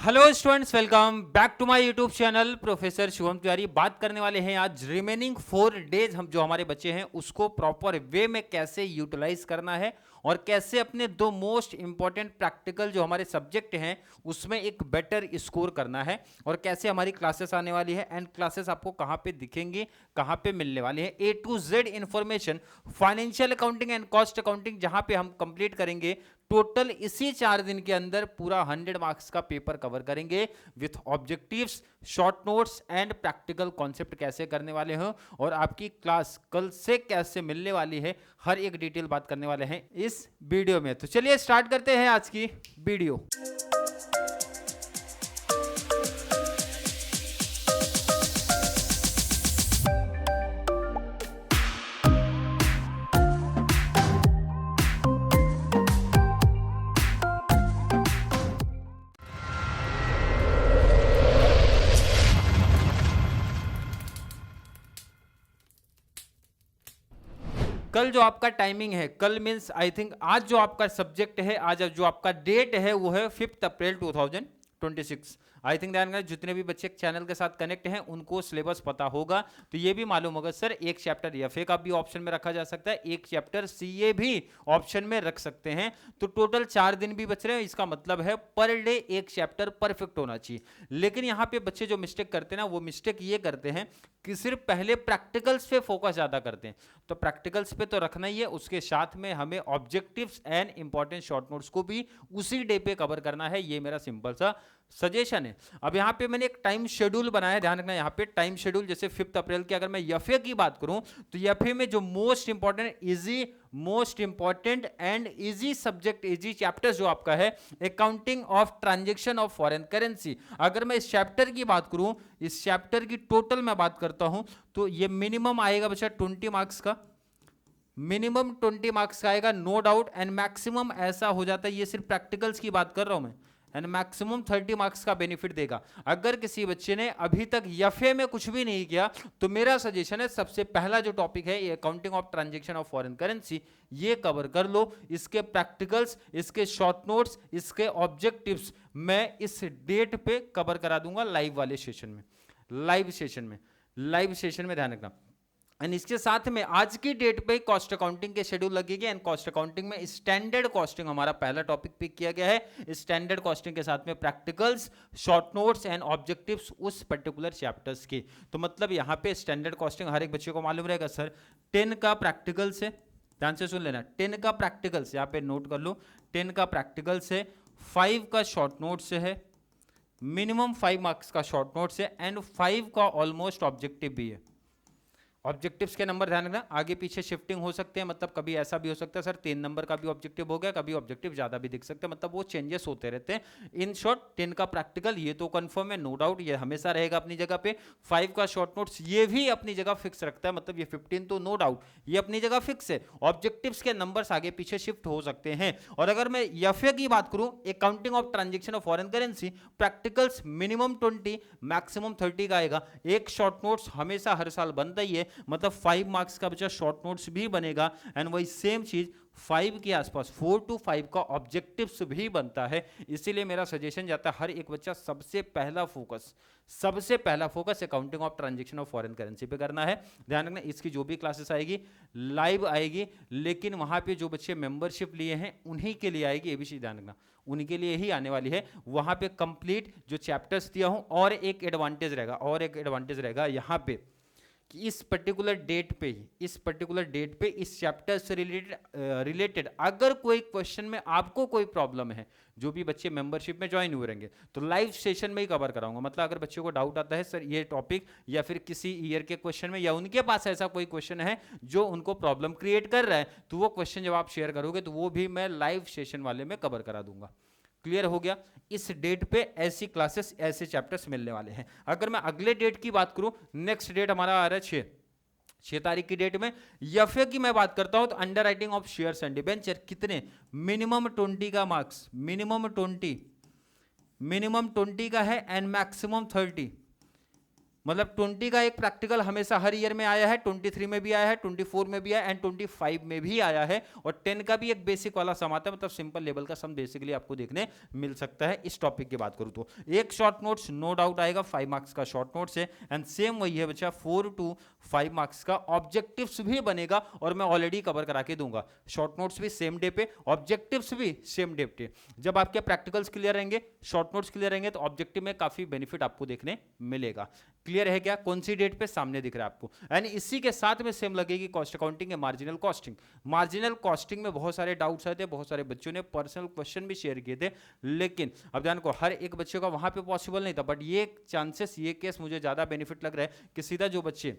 Hello students, welcome back to my YouTube channel professor Shubham Tiwari. बात करने वाले हैं आज रिमेनिंग 4 डेज हम जो हमारे बच्चे हैं उसको प्रॉपर वे में कैसे यूटिलाइज करना है और कैसे अपने दो मोस्ट इंपॉर्टेंट प्रैक्टिकल जो हमारे सब्जेक्ट हैं उसमें एक बेटर स्कोर करना है और कैसे हमारी क्लासेस आने वाली है एंड क्लासेस आपको कहाँ पे दिखेंगी, कहाँ पे मिलने वाली है। A to Z information financial accounting and cost accounting जहाँ पे हम कंप्लीट करेंगे। टोटल इसी 4 दिन के अंदर पूरा 100 मार्क्स का पेपर कवर करेंगे with objectives, short notes and practical concept कैसे करने वाले हो और आपकी क्लास कल से कैसे मिलने वाली है, हर एक डिटेल बात करने वाले हैं इस वीडियो में। तो चलिए स्टार्ट करते हैं आज की वीडियो। कल जो आपका टाइमिंग है, कल मीन्स आई थिंक आज जो आपका सब्जेक्ट है, आज जो आपका डेट है वो है 5 अप्रैल 2026। आई थिंक ध्यान रखना, जितने भी बच्चे चैनल के साथ कनेक्ट हैं उनको सिलेबस पता होगा तो ये भी मालूम होगा सर एक चैप्टर एफए का भी ऑप्शन में रखा जा सकता है, एक चैप्टर सीए भी ऑप्शन में रख सकते हैं। तो टोटल 4 दिन भी बच रहे हैं, इसका मतलब है पर डे एक चैप्टर परफेक्ट होना चाहिए। लेकिन यहाँ पे बच्चे जो मिस्टेक करते हैं ना, वो मिस्टेक ये करते हैं कि सिर्फ पहले प्रैक्टिकल्स पे फोकस ज्यादा करते हैं। तो प्रैक्टिकल्स पे तो रखना ही है, उसके साथ में हमें objectives and important short notes को भी उसी डे पे कवर करना है। ये मेरा सिंपल सा सजेशन है। अब यहाँ पे मैंने एक टाइम शेड्यूल बनाया, ध्यान रखना यहाँ पे टाइम शेड्यूल। जैसे 5 अप्रैल की अगर मैं एफए की बात करूं तो एफए में जो most important and easy subject, easy chapter जो आपका है accounting of transaction of foreign currency. अगर मैं इस चैप्टर की बात करूं, इस चैप्टर की टोटल मैं बात करता हूं तो ये मिनिमम आएगा बच्चा 20 मार्क्स का, मिनिमम 20 मार्क्स का आएगा नो डाउट। एंड मैक्सिमम ऐसा हो जाता है, ये सिर्फ प्रैक्टिकल्स की बात कर रहा हूं मैं, एंड मैक्सिमम 30 मार्क्स का बेनिफिट देगा। अगर किसी बच्चे ने अभी तक एफए में कुछ भी नहीं किया तो मेरा सजेशन है सबसे पहला जो टॉपिक है ये accounting of transaction of foreign currency, ये कवर कर लो। इसके प्रैक्टिकल्स, इसके शॉर्ट नोट्स, इसके ऑब्जेक्टिव्स मैं इस डेट पे कवर करा दूंगा लाइव वाले सेशन में, लाइव सेशन में ध्यान रखना। एंड इसके साथ में आज की डेट पे कॉस्ट अकाउंटिंग के शेड्यूल लगेगी एंड कॉस्ट अकाउंटिंग में स्टैंडर्ड कॉस्टिंग हमारा पहला टॉपिक पिक किया गया है। स्टैंडर्ड कॉस्टिंग के साथ में practicals, short notes and objectives उस पर्टिकुलर चैप्टर्स के। तो मतलब यहाँ पे स्टैंडर्ड कॉस्टिंग हर एक बच्चे को मालूम रहेगा सर 10 का प्रैक्टिकल्स है, ध्यान से सुन लेना, 10 का प्रैक्टिकल्स यहाँ पे नोट कर लो, 10 का प्रैक्टिकल्स है, 5 का शॉर्ट नोट्स है, मिनिमम 5 मार्क्स का शॉर्ट नोट्स है एंड 5 का ऑलमोस्ट ऑब्जेक्टिव भी है। ऑब्जेक्टिव्स के नंबर ध्यान रखना, आगे पीछे शिफ्टिंग हो सकते हैं, मतलब कभी ऐसा भी हो सकता है सर 3 नंबर का भी ऑब्जेक्टिव हो गया, कभी ऑब्जेक्टिव ज्यादा भी दिख सकते हैं, मतलब वो चेंजेस होते रहते हैं। इन शॉर्ट 10 का प्रैक्टिकल ये तो कंफर्म है, नो डाउट ये हमेशा रहेगा अपनी जगह पे। 5 का शॉर्ट नोट्स ये भी अपनी जगह फिक्स रखता है, मतलब ये 15 तो नो डाउट ये अपनी जगह फिक्स है। ऑब्जेक्टिव्स के नंबर्स आगे पीछे शिफ्ट हो सकते हैं। और अगर मैं एफए की बात करूं, accounting of transaction of foreign currency, practicals minimum 20 maximum 30 का आएगा। एक शॉर्ट नोट्स हमेशा हर साल बनता ही है, मतलब 5 मार्क्स का बच्चा शॉर्ट नोट्स भी बनेगा एंड वही सेम चीज 5 के आसपास 4 to 5 का ऑब्जेक्टिव्स भी बनता है। इसीलिए मेरा सजेशन जाता है हर एक बच्चा सबसे पहला focus accounting of transaction of foreign currency पे करना है। ध्यान रखना इसकी जो भी क्लासेस आएगी लाइव आएगी, लेकिन वहां पे जो बच्चे मेंबरशिप लिए हैं उन्हीं के लिए आएगी, ये भी चीज ध्यान रखना, उनके लिए ही आने वाली है। वहां पे कंप्लीट जो चैप्टर्स दिया हूं, और एक एडवांटेज रहेगा यहाँ पे कि इस पर्टिकुलर डेट पे इस चैप्टर से रिलेटेड अगर कोई क्वेश्चन में आपको कोई प्रॉब्लम है, जो भी बच्चे मेंबरशिप में ज्वाइन हुए रहेंगे तो लाइव सेशन में ही कवर कराऊंगा। मतलब अगर बच्चे को डाउट आता है सर ये टॉपिक या फिर किसी ईयर के क्वेश्चन में, या उनके पास ऐसा कोई क्वेश्चन है जो उनको प्रॉब्लम क्रिएट कर रहा है, तो वो क्वेश्चन जब आप शेयर करोगे तो वो भी मैं लाइव सेशन वाले में कवर करा दूंगा। क्लियर हो गया? इस डेट पे ऐसी क्लासेस, ऐसे चैप्टर्स मिलने वाले हैं। अगर मैं अगले डेट की बात करूं, नेक्स्ट डेट हमारा आ रहा है 6 तारीख की डेट में एफए की मैं बात करता हूं तो under writing of shares and debenture, कितने मिनिमम 20 का मार्क्स, मिनिमम 20 का है एंड मैक्सिमम 30। मतलब 20 का एक प्रैक्टिकल हमेशा हर ईयर में आया है, 23 में भी आया है, 24 में भी आया एंड 25 में भी आया है, और 10 का भी एक बेसिक वाला सम आता है, मतलब सिंपल लेवल का सम बेसिकली आपको देखने मिल सकता है। इस टॉपिक की बात करूं तो एक शॉर्ट नोट्स नो डाउट आएगा, 5 मार्क्स का शॉर्ट नोट्स है, एंड सेम वही है बच्चा 4 to 5 मार्क्स का ऑब्जेक्टिव्स भी बनेगा, और मैं ऑलरेडी कवर करा के दूंगा। शॉर्ट नोट्स भी सेम डे पे, ऑब्जेक्टिव्स भी सेम डे पे। जब आपके प्रैक्टिकल्स क्लियर रहेंगे, शॉर्ट नोट्स क्लियर रहेंगे, तो ऑब्जेक्टिव में काफी बेनिफिट आपको देखने मिलेगा। क्लियर है क्या? कौन सी डेट पे? सामने दिख रहा है आपको। यानी इसी के साथ में सेम लगेगी कॉस्ट अकाउंटिंग है, मार्जिनल कॉस्टिंग। मार्जिनल कॉस्टिंग में बहुत सारे डाउट्स आए थे, बहुत सारे बच्चों ने पर्सनल क्वेश्चन भी शेयर किए थे, लेकिन अब ध्यान को हर एक बच्चे का वहां पे पॉसिबल नहीं था, बट ये चांसेस, ये केस मुझे ज्यादा बेनिफिट लग रहा है कि सीधा जो बच्चे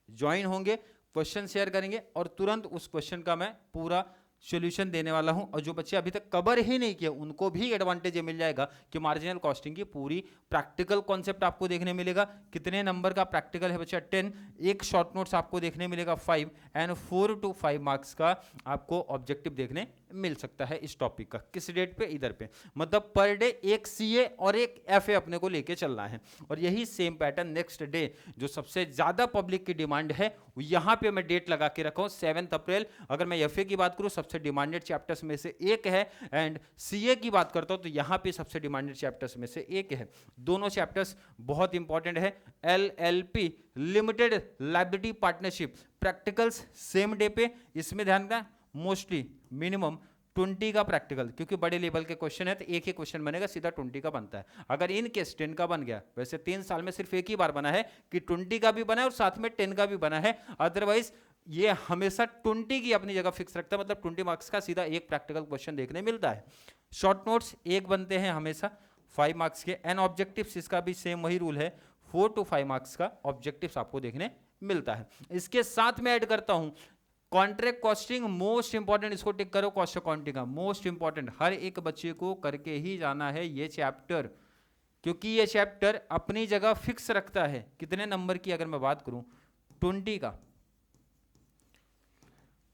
ज्वाइन होंगे, क्वेश्चन शेयर करेंगे, और तुरंत उस क्वेश्चन का मैं पूरा सॉल्यूशन देने वाला हूं, और जो बच्चे अभी तक कवर ही नहीं किए उनको भी एडवांटेज ये मिल जाएगा कि मार्जिनल कॉस्टिंग की पूरी प्रैक्टिकल कॉन्सेप्ट आपको देखने मिलेगा। कितने नंबर का प्रैक्टिकल है बच्चा? 10। एक शॉर्ट नोट्स आपको देखने मिलेगा 5, एंड 4 to 5 मार्क्स का आपको ऑब्जेक्टिव देखने मिल सकता है इस टॉपिक का। किस डेट पे? इधर पे। मतलब पर डे एक सीए और एक एफए अपने को लेके चलना है, और यही सेम पैटर्न नेक्स्ट डे जो सबसे ज्यादा पब्लिक की डिमांड है, यहां पे मैं डेट लगा के रखा हूं 7 अप्रैल। अगर मैं एफए की बात करूं, सबसे डिमांडेड चैप्टर्स में से एक है, एंड सीए की बात करता हूं तो यहां पे सबसे डिमांडेड चैप्टर्स में से एक है। दोनों चैप्टर्स बहुत इंपॉर्टेंट है। LLP limited liability partnership, practicals same day पे। इसमें ध्यान रखना मोस्टली मिनिमम 20 का प्रैक्टिकल, क्योंकि बड़े लेवल के क्वेश्चन है तो एक ही क्वेश्चन बनेगा, सीधा 20 का बनता है। अगर इन केस 10 का बन गया, वैसे 3 साल में सिर्फ एक ही बार बना है कि 20 का भी बना है और साथ में 10 का भी बना है, अदरवाइज ये हमेशा 20 की अपनी जगह फिक्स रखता है, मतलब 20 मार्क्स का सीधा एक प्रैक्टिकल क्वेश्चन देखने मिलता है। शॉर्ट नोट्स एक बनते हैं हमेशा 5 मार्क्स के, एंड ऑब्जेक्टिव्स इसका भी सेम वही रूल है, 4 to 5 मार्क्स का ऑब्जेक्टिव्स आपको देखने मिलता है। इसके साथ में ऐड करता हूं कॉन्ट्रैक्ट कॉस्टिंग, मोस्ट इंपॉर्टेंट, इसको टिक करो, कॉस्ट अकाउंटिंग का मोस्ट इंपॉर्टेंट, हर एक बच्चे को करके ही जाना है ये चैप्टर, क्योंकि ये चैप्टर अपनी जगह फिक्स रखता है कितने नंबर की। अगर मैं बात करूं 20 का,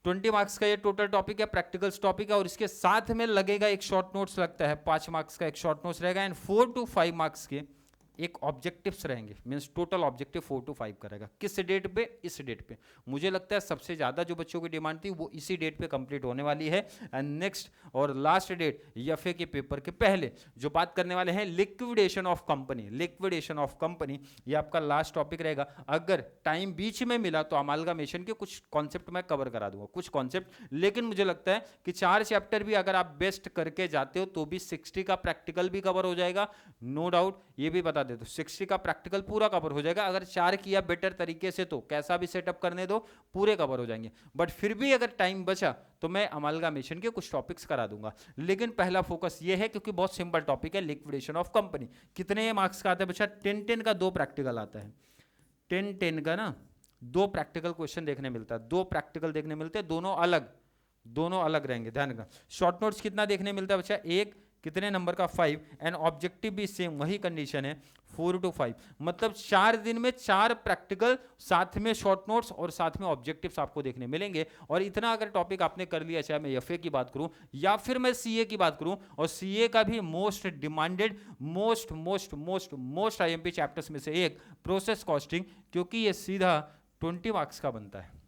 20 मार्क्स का ये टोटल टॉपिक है, प्रैक्टिकल्स टॉपिक है, और इसके साथ में लगेगा एक शॉर्ट नोट्स लगता है, 5 मार्क्स का एक शॉर्ट नोट्स रहेगा, एंड 4 to 5 मार्क्स के एक ऑब्जेक्टिव्स रहेंगे, मींस टोटल ऑब्जेक्टिव 4 to 5 करेगा। किस डेट पे? इस डेट पे। मुझे लगता है सबसे ज्यादा जो बच्चों की डिमांड थी वो इसी डेट पे कंप्लीट होने वाली है। एंड नेक्स्ट और लास्ट डेट एफए के पेपर के पहले जो बात करने वाले हैं, liquidation of company. Liquidation of company ये आपका लास्ट टॉपिक रहेगा। अगर टाइम बीच में मिला तो अमालगामेशन के कुछ कॉन्सेप्ट मैं कवर करा दूंगा, कुछ कॉन्सेप्ट, लेकिन मुझे लगता है कि 4 चैप्टर भी अगर आप बेस्ट करके जाते हो तो भी 60 का प्रैक्टिकल भी कवर हो जाएगा, नो डाउट। ये भी बता तो 60 का प्रैक्टिकल पूरा कवर हो जाएगा। अगर 4 किया बेटर तरीके से तो कैसा भी सेटअप करने दो पूरे कवर हो जाएंगे, बट फिर भी अगर टाइम बचा तो मैं अमालगामेशन के कुछ टॉपिक्स करा दूंगा। लेकिन पहला फोकस ये है क्योंकि बहुत सिंपल टॉपिक है, लिक्विडेशन ऑफ कंपनी। कितने मार्क्स का आता है बच्चा? 10-10 का 2 प्रैक्टिकल आता है, 10-10 का ना 2 प्रैक्टिकल क्वेश्चन देखने मिलता है, 2 प्रैक्टिकल देखने मिलते हैं, दोनों अलग रहेंगे, ध्यान रखना। शॉर्ट नोट्स कितना देखने मिलता है बच्चा? एक, कितने नंबर का? 5, एंड ऑब्जेक्टिव भी सेम वही कंडीशन है, 4 to 5। मतलब 4 दिन में 4 प्रैक्टिकल, साथ में शॉर्ट नोट्स और साथ में ऑब्जेक्टिव्स आपको देखने मिलेंगे। और इतना अगर टॉपिक आपने कर लिया, चाहे मैं एफए की बात करूं या फिर मैं सीए की बात करूं, और सीए का भी most demanded, most IMP chapters में से एक प्रोसेस कॉस्टिंग, क्योंकि ये सीधा 20 मार्क्स का बनता है।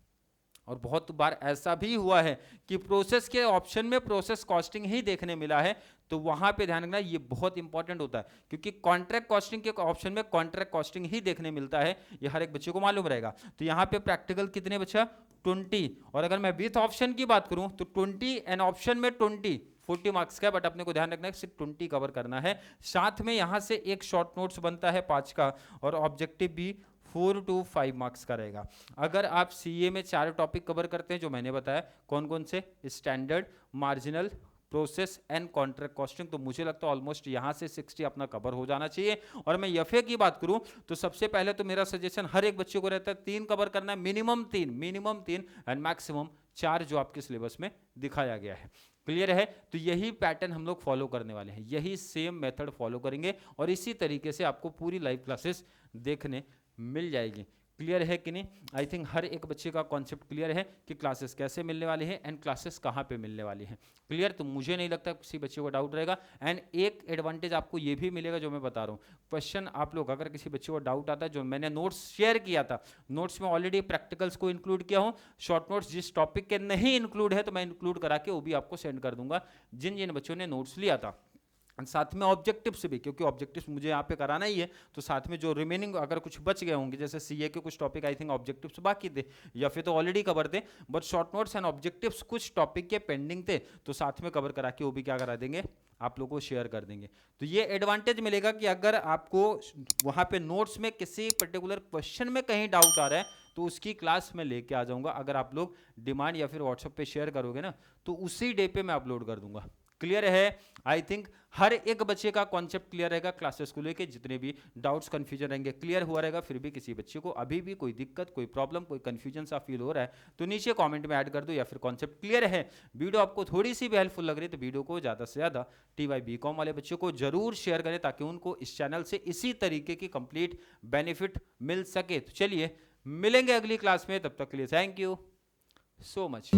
और बहुत बार ऐसा भी हुआ है कि प्रोसेस के ऑप्शन में प्रोसेस कॉस्टिंग ही देखने मिला है, तो वहां पे ध्यान रखना, ये बहुत इंपॉर्टेंट होता है, क्योंकि कॉन्ट्रैक्ट कॉस्टिंग के ऑप्शन में कॉन्ट्रैक्ट कॉस्टिंग ही देखने मिलता है, ये हर एक बच्चे को मालूम रहेगा। तो यहाँ पे प्रैक्टिकल कितने बच्चा? 20। और अगर मैं विथ ऑप्शन की बात करूं तो 20 एंड ऑप्शन में 20, 40 मार्क्स का, बट अपने को ध्यान रखना है सिर्फ 20 कवर करना है। साथ में यहां से एक शॉर्ट नोट्स बनता है 5 का, और ऑब्जेक्टिव भी 4 to 5 मार्क्स का रहेगा। अगर आप सीए में 4 टॉपिक कवर करते हैं जो मैंने बताया, कौन कौन से? Standard, marginal, process and contract costing, तो मुझे लगता है ऑलमोस्ट यहां से 60 अपना कवर हो जाना चाहिए। और मैं एफए की बात करूं तो सबसे पहले तो मेरा सजेशन हर एक बच्चे को रहता है 3 कवर करना है, मिनिमम 3 एंड मैक्सिमम 4 जो आपके सिलेबस में दिखाया गया है। क्लियर है? तो यही पैटर्न हम लोग फॉलो करने वाले हैं, यही सेम मेथड फॉलो करेंगे, और इसी तरीके से आपको पूरी लाइव क्लासेस देखने मिल जाएगी। क्लियर है कि नहीं? आई थिंक हर एक बच्चे का कॉन्सेप्ट क्लियर है कि क्लासेस कैसे मिलने वाली है एंड क्लासेस कहाँ पे मिलने वाली है। क्लियर? तो मुझे नहीं लगता किसी बच्चे को डाउट रहेगा। एंड एक एडवांटेज आपको ये भी मिलेगा जो मैं बता रहा हूँ, क्वेश्चन आप लोग अगर किसी बच्चे को डाउट आता है, जो मैंने नोट्स शेयर किया था, नोट्स में ऑलरेडी प्रैक्टिकल्स को इंक्लूड किया हूँ, शॉर्ट नोट्स जिस टॉपिक के नहीं इंक्लूड है तो मैं इंक्लूड करा के वो भी आपको सेंड कर दूंगा जिन जिन बच्चों ने नोट्स लिया था। साथ में ऑब्जेक्टिव्स भी, क्योंकि ऑब्जेक्टिव्स मुझे यहाँ पे कराना ही है, तो साथ में जो रिमेनिंग अगर कुछ बच गए होंगे, जैसे सीए के कुछ टॉपिक आई थिंक ऑब्जेक्टिव्स बाकी थे या फिर तो ऑलरेडी कवर थे, but short notes and objectives कुछ टॉपिक के पेंडिंग थे, तो साथ में कवर करा के वो भी क्या करा देंगे, आप लोगों को शेयर कर देंगे। तो ये एडवांटेज मिलेगा कि अगर आपको वहाँ पे नोट्स में किसी पर्टिकुलर क्वेश्चन में कहीं डाउट आ रहा है तो उसकी क्लास में लेके आ जाऊंगा। अगर आप लोग डिमांड या फिर व्हाट्सएप पे शेयर करोगे ना तो उसी डे पे मैं अपलोड कर दूंगा। क्लियर है? आई थिंक हर एक बच्चे का कॉन्सेप्ट क्लियर रहेगा क्लासेस को लेके, जितने भी डाउट्स कंफ्यूजन रहेंगे क्लियर हुआ रहेगा। फिर भी किसी बच्चे को अभी भी कोई दिक्कत, कोई प्रॉब्लम, कोई कंफ्यूजन सा फील हो रहा है तो नीचे कमेंट में ऐड कर दो, या फिर कॉन्सेप्ट क्लियर है, वीडियो आपको थोड़ी सी भी हेल्पफुल लग रही है तो वीडियो को ज़्यादा से ज़्यादा TY BCom वाले बच्चों को जरूर शेयर करें ताकि उनको इस चैनल से इसी तरीके की कंप्लीट बेनिफिट मिल सके। तो चलिए मिलेंगे अगली क्लास में, तब तक के लिए थैंक यू सो मच।